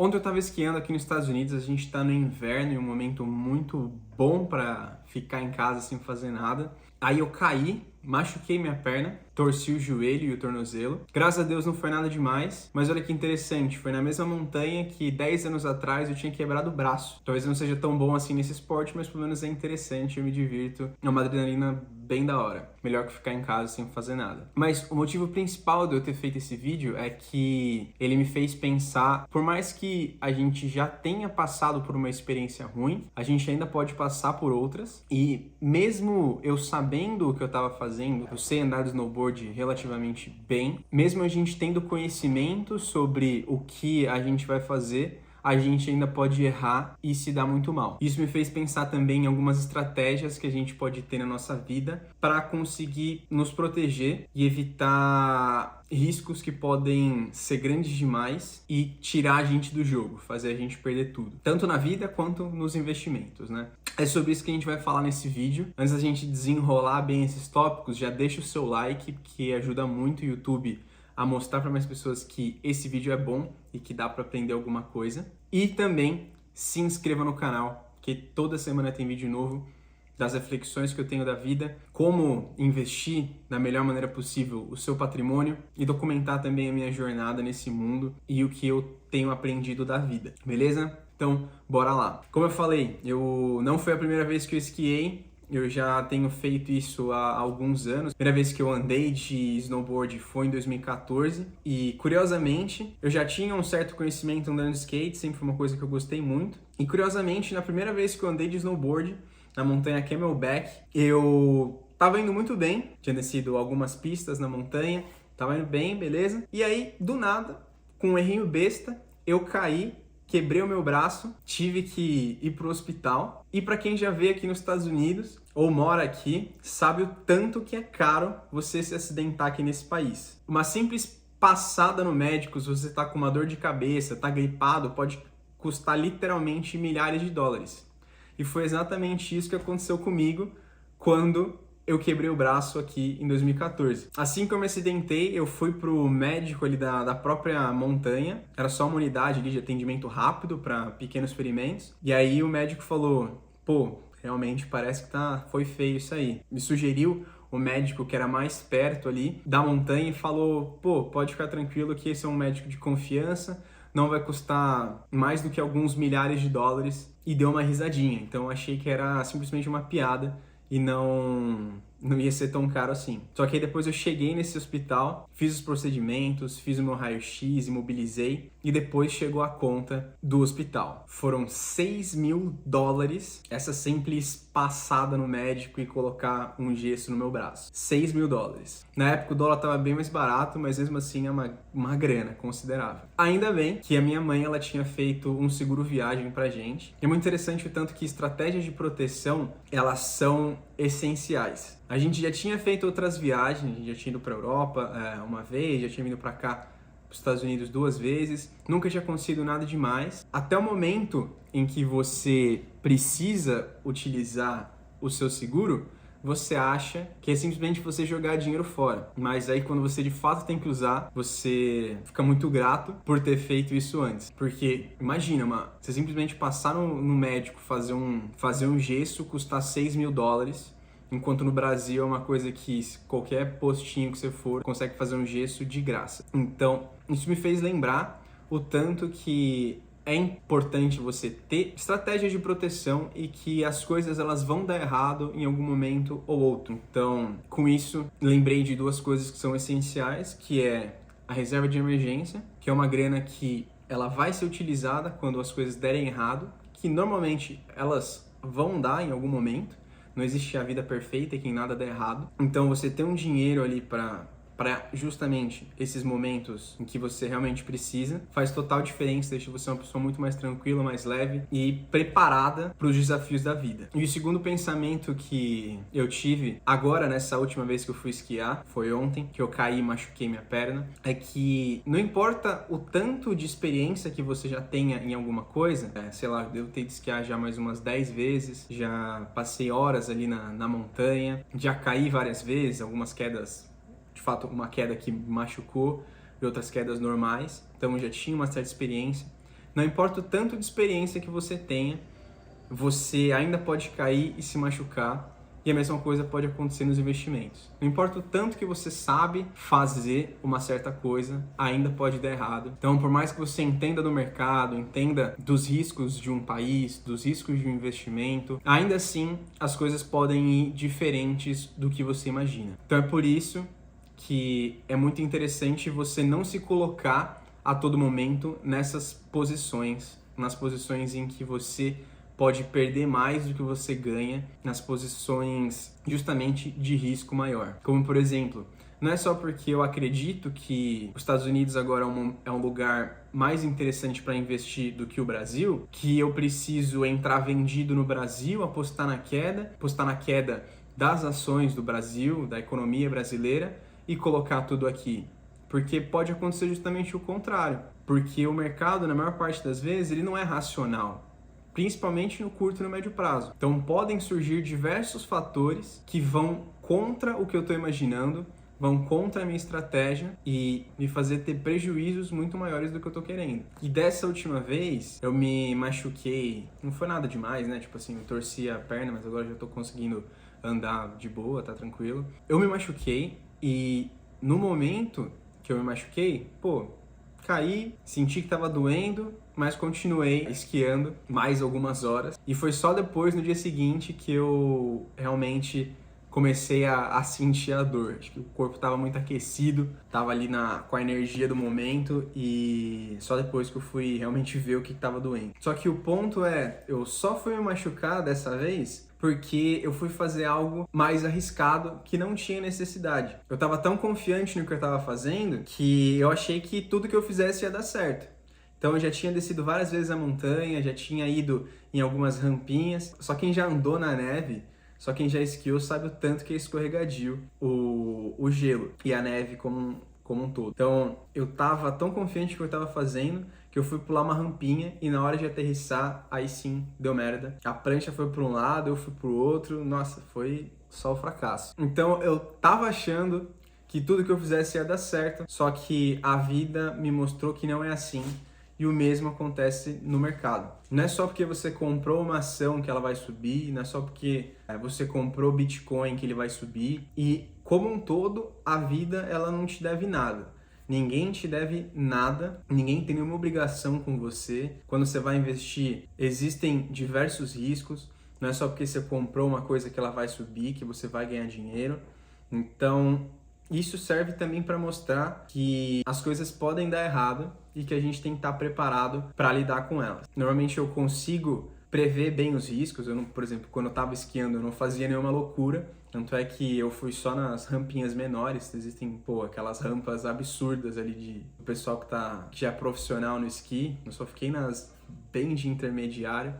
Ontem eu tava esquiando aqui nos Estados Unidos, a gente tá no inverno e um momento muito bom pra ficar em casa sem fazer nada. Aí eu caí, machuquei minha perna, torci o joelho e o tornozelo. Graças a Deus não foi nada demais, mas olha que interessante, foi na mesma montanha que 10 anos atrás eu tinha quebrado o braço. Talvez não seja tão bom assim nesse esporte, mas pelo menos é interessante, eu me divirto. É uma adrenalina bem da hora. Melhor que ficar em casa sem fazer nada. Mas o motivo principal de eu ter feito esse vídeo é que ele me fez pensar, por mais que a gente já tenha passado por uma experiência ruim, a gente ainda pode passar por outras. E mesmo eu sabendo o que eu estava fazendo, eu sei andar de snowboard relativamente bem, mesmo a gente tendo conhecimento sobre o que a gente vai fazer, a gente ainda pode errar e se dar muito mal. Isso me fez pensar também em algumas estratégias que a gente pode ter na nossa vida para conseguir nos proteger e evitar riscos que podem ser grandes demais e tirar a gente do jogo, fazer a gente perder tudo, tanto na vida quanto nos investimentos, né? É sobre isso que a gente vai falar nesse vídeo. Antes da gente desenrolar bem esses tópicos, já deixa o seu like, que ajuda muito o YouTube a mostrar para mais pessoas que esse vídeo é bom e que dá para aprender alguma coisa. E também se inscreva no canal, que toda semana tem vídeo novo das reflexões que eu tenho da vida, como investir da melhor maneira possível o seu patrimônio e documentar também a minha jornada nesse mundo e o que eu tenho aprendido da vida, beleza? Então, bora lá. Como eu falei, não foi a primeira vez que eu esquiei. Eu já tenho feito isso há alguns anos. A primeira vez que eu andei de snowboard foi em 2014 e, curiosamente, eu já tinha um certo conhecimento andando de skate, sempre foi uma coisa que eu gostei muito. E, curiosamente, na primeira vez que eu andei de snowboard, na montanha Camelback, eu tava indo muito bem, tinha descido algumas pistas na montanha, tava indo bem, beleza? E aí, do nada, com um errinho besta, eu caí, quebrei o meu braço, tive que ir pro hospital. E para quem já veio aqui nos Estados Unidos ou mora aqui, sabe o tanto que é caro você se acidentar aqui nesse país. Uma simples passada no médico, se você tá com uma dor de cabeça, tá gripado, pode custar literalmente milhares de dólares. E foi exatamente isso que aconteceu comigo quando eu quebrei o braço aqui em 2014. Assim que eu me acidentei, eu fui pro médico ali da própria montanha. Era só uma unidade ali de atendimento rápido para pequenos ferimentos. E aí o médico falou, pô, realmente parece que foi feio isso aí. Me sugeriu o médico que era mais perto ali da montanha e falou, pô, pode ficar tranquilo que esse é um médico de confiança, não vai custar mais do que alguns milhares de dólares, e deu uma risadinha. Então eu achei que era simplesmente uma piada e não ia ser tão caro assim. Só que aí depois eu cheguei nesse hospital, fiz os procedimentos, fiz o meu raio-x, imobilizei, e depois chegou a conta do hospital. Foram 6 mil dólares, essa simples passada no médico e colocar um gesso no meu braço. 6 mil dólares. Na época o dólar estava bem mais barato, mas mesmo assim é uma grana considerável. Ainda bem que a minha mãe ela tinha feito um seguro viagem pra gente. E é muito interessante o tanto que estratégias de proteção, elas são essenciais. A gente já tinha feito outras viagens, a gente já tinha ido para a Europa uma vez, já tinha vindo para cá, para os Estados Unidos 2 vezes, nunca tinha acontecido nada demais, até o momento em que você precisa utilizar o seu seguro, você acha que é simplesmente você jogar dinheiro fora. Mas aí quando você de fato tem que usar, você fica muito grato por ter feito isso antes. Porque imagina, você simplesmente passar no médico, fazer um gesso, custar 6 mil dólares, enquanto no Brasil é uma coisa que qualquer postinho que você for consegue fazer um gesso de graça. Então, isso me fez lembrar o tanto que é importante você ter estratégias de proteção e que as coisas elas vão dar errado em algum momento ou outro. Então, com isso, lembrei de 2 coisas que são essenciais, que é a reserva de emergência, que é uma grana que ela vai ser utilizada quando as coisas derem errado, que normalmente elas vão dar em algum momento. Não existe a vida perfeita e que nada dá errado. Então você ter um dinheiro ali para justamente esses momentos em que você realmente precisa, faz total diferença, deixa você uma pessoa muito mais tranquila, mais leve e preparada para os desafios da vida. E o segundo pensamento que eu tive agora, nessa última vez que eu fui esquiar, foi ontem, que eu caí e machuquei minha perna, é que não importa o tanto de experiência que você já tenha em alguma coisa, sei lá, eu devo ter de esquiar já mais umas 10 vezes, já passei horas ali na montanha, já caí várias vezes, algumas quedas, de fato, uma queda que machucou e outras quedas normais, então eu já tinha uma certa experiência. Não importa o tanto de experiência que você tenha, você ainda pode cair e se machucar. E a mesma coisa pode acontecer nos investimentos. Não importa o tanto que você sabe fazer uma certa coisa, ainda pode dar errado. Então, por mais que você entenda do mercado, entenda dos riscos de um país, dos riscos de um investimento, ainda assim as coisas podem ir diferentes do que você imagina. Então é por isso que é muito interessante você não se colocar a todo momento nessas posições, nas posições em que você pode perder mais do que você ganha, nas posições justamente de risco maior. Como, por exemplo, não é só porque eu acredito que os Estados Unidos agora é um lugar mais interessante para investir do que o Brasil, que eu preciso entrar vendido no Brasil, apostar na queda das ações do Brasil, da economia brasileira, e colocar tudo aqui. Porque pode acontecer justamente o contrário. Porque o mercado, na maior parte das vezes, ele não é racional, principalmente no curto e no médio prazo. Então podem surgir diversos fatores que vão contra o que eu estou imaginando, vão contra a minha estratégia e me fazer ter prejuízos muito maiores do que eu estou querendo. E dessa última vez, eu me machuquei, não foi nada demais, né? Tipo assim, eu torci a perna, mas agora já estou conseguindo andar de boa, tá tranquilo. Eu me machuquei e no momento que eu me machuquei, caí, senti que tava doendo, mas continuei esquiando mais algumas horas. E foi só depois, no dia seguinte, que eu realmente comecei a sentir a dor. Acho que o corpo tava muito aquecido, tava ali com a energia do momento, e só depois que eu fui realmente ver o que tava doendo. Só que o ponto é, eu só fui me machucar dessa vez porque eu fui fazer algo mais arriscado que não tinha necessidade. Eu tava tão confiante no que eu tava fazendo que eu achei que tudo que eu fizesse ia dar certo. Então eu já tinha descido várias vezes a montanha, já tinha ido em algumas rampinhas. Só quem já andou na neve, só quem já esquiou sabe o tanto que é escorregadio o gelo e a neve como um todo. Então eu tava tão confiante no que eu tava fazendo que eu fui pular uma rampinha e na hora de aterrissar, aí sim, deu merda. A prancha foi para um lado, eu fui pro outro, nossa, foi só o fracasso. Então eu tava achando que tudo que eu fizesse ia dar certo, só que a vida me mostrou que não é assim. E o mesmo acontece no mercado. Não é só porque você comprou uma ação que ela vai subir, não é só porque você comprou Bitcoin que ele vai subir. E como um todo, a vida ela não te deve nada. Ninguém te deve nada, ninguém tem nenhuma obrigação com você. Quando você vai investir, existem diversos riscos. Não é só porque você comprou uma coisa que ela vai subir, que você vai ganhar dinheiro. Então, isso serve também para mostrar que as coisas podem dar errado e que a gente tem que estar preparado para lidar com elas. Normalmente eu consigo prever bem os riscos. Eu não, por exemplo, quando eu estava esquiando, eu não fazia nenhuma loucura. Tanto é que eu fui só nas rampinhas menores. Existem, aquelas rampas absurdas ali do pessoal que já é profissional no esqui. Eu só fiquei nas bem de intermediário,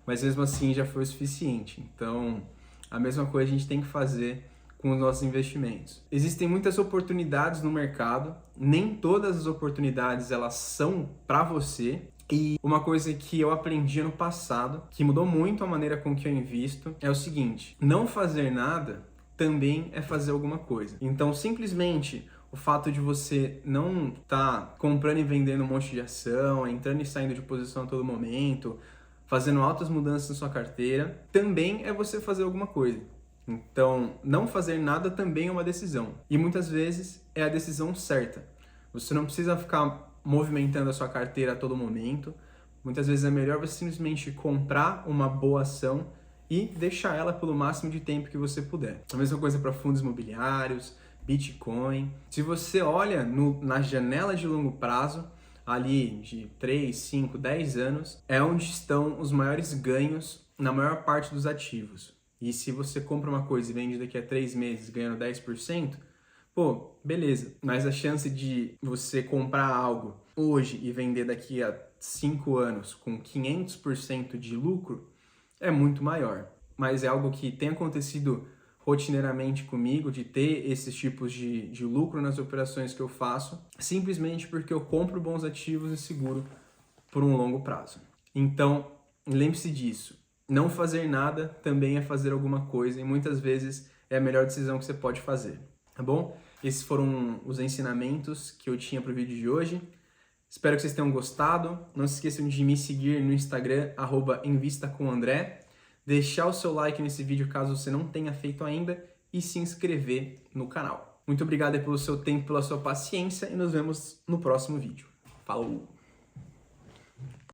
mas mesmo assim já foi o suficiente. Então, a mesma coisa a gente tem que fazer com os nossos investimentos. Existem muitas oportunidades no mercado, nem todas as oportunidades elas são para você. E uma coisa que eu aprendi no passado, que mudou muito a maneira com que eu invisto, é o seguinte: não fazer nada também é fazer alguma coisa. Então, simplesmente o fato de você não estar comprando e vendendo um monte de ação, entrando e saindo de posição a todo momento, fazendo altas mudanças na sua carteira, também é você fazer alguma coisa. Então, não fazer nada também é uma decisão. E muitas vezes é a decisão certa. Você não precisa ficar movimentando a sua carteira a todo momento. Muitas vezes é melhor você simplesmente comprar uma boa ação e deixar ela pelo máximo de tempo que você puder. A mesma coisa para fundos imobiliários, Bitcoin. Se você olha na janela de longo prazo, ali de 3, 5, 10 anos, é onde estão os maiores ganhos na maior parte dos ativos. E se você compra uma coisa e vende daqui a 3 meses ganhando 10%, beleza. Mas a chance de você comprar algo hoje e vender daqui a 5 anos com 500% de lucro é muito maior. Mas é algo que tem acontecido rotineiramente comigo, de ter esses tipos de lucro nas operações que eu faço, simplesmente porque eu compro bons ativos e seguro por um longo prazo. Então, lembre-se disso. Não fazer nada também é fazer alguma coisa, e muitas vezes é a melhor decisão que você pode fazer, tá bom? Esses foram os ensinamentos que eu tinha para o vídeo de hoje. Espero que vocês tenham gostado. Não se esqueçam de me seguir no Instagram, @emvistacomandré. Deixar o seu like nesse vídeo caso você não tenha feito ainda e se inscrever no canal. Muito obrigado pelo seu tempo, pela sua paciência e nos vemos no próximo vídeo. Falou!